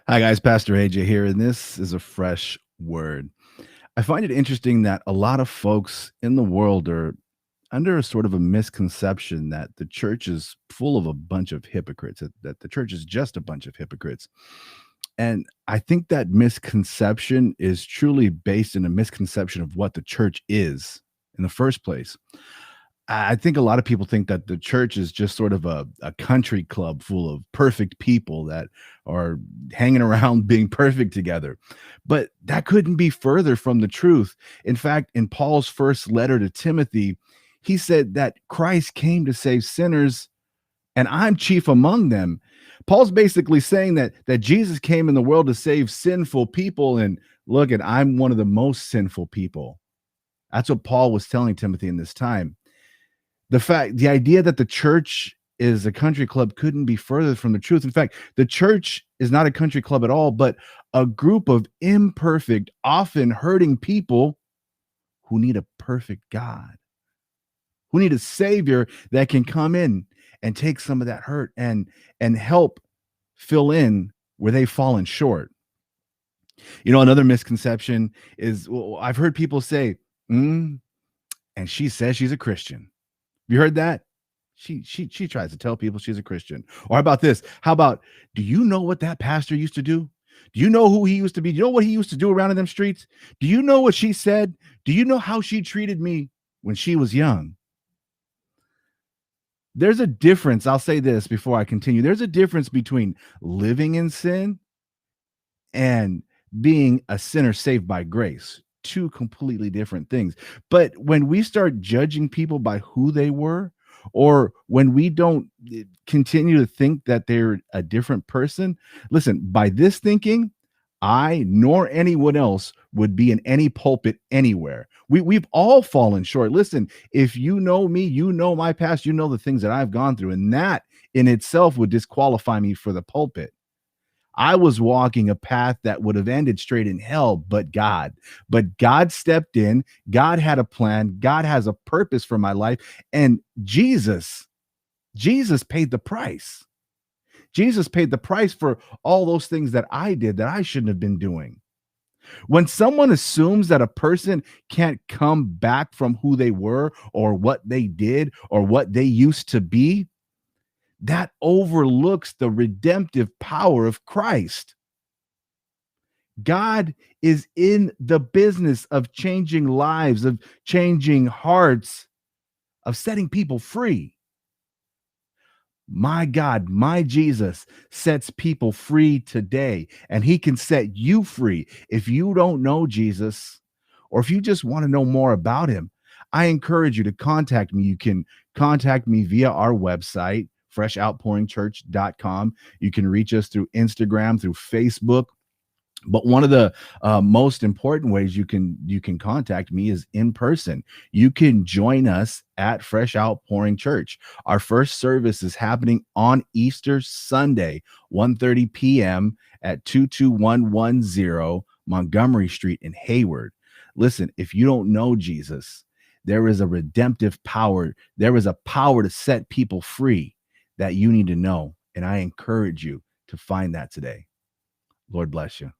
Hi, guys. Pastor AJ here, and this is a fresh word. I find it interesting that a lot of folks in the world are under a sort of a misconception that the church is full of a bunch of hypocrites, that the church is just a bunch of hypocrites. And I think that misconception is truly based in a misconception of what the church is in the first place. I think a lot of people think that the church is just sort of a country club full of perfect people that are hanging around being perfect together. But that couldn't be further from the truth. In fact, in Paul's first letter to Timothy, he said that Christ came to save sinners, and I'm chief among them. Paul's basically saying that Jesus came in the world to save sinful people, and look, and I'm one of the most sinful people. That's what Paul was telling Timothy in this time. The idea that the church is a country club couldn't be further from the truth. In fact, the church is not a country club at all, but a group of imperfect, often hurting people who need a perfect God, who need a savior that can come in and take some of that hurt and help fill in where they've fallen short. Another misconception is, well, I've heard people say, and she says she's a Christian. You heard that? She tries to tell people she's a Christian. Or how about this? How about, do you know what that pastor used to do? Do you know who he used to be? Do you know what he used to do around in them streets? Do you know what she said? Do you know how she treated me when she was young? There's a difference. I'll say this before I continue. There's a difference between living in sin and being a sinner saved by grace. Two completely different things. But when we start judging people by who they were, or when we don't continue to think that they're a different person, listen, by this thinking, I nor anyone else would be in any pulpit anywhere. We've all fallen short. Listen, if you know me, you know my past, you know the things that I've gone through, and that in itself would disqualify me for the pulpit. I was walking a path that would have ended straight in hell, but God stepped in. God had a plan. God has a purpose for my life. And Jesus paid the price. Jesus paid the price for all those things that I did that I shouldn't have been doing. When someone assumes that a person can't come back from who they were or what they did or what they used to be, that overlooks the redemptive power of Christ. God is in the business of changing lives, of changing hearts, of setting people free. My God, my Jesus sets people free today, and he can set you free. If you don't know Jesus, or if you just want to know more about him, I encourage you to contact me. You can contact me via our website, freshoutpouringchurch.com. You can reach us through Instagram, through Facebook. But one of the most important ways you can contact me is in person. You can join us at Fresh Outpouring Church. Our first service is happening on Easter Sunday, 1:30 p.m. at 22110 Montgomery Street in Hayward. Listen, if you don't know Jesus, there is a redemptive power. There is a power to set people free that you need to know. And I encourage you to find that today. Lord bless you.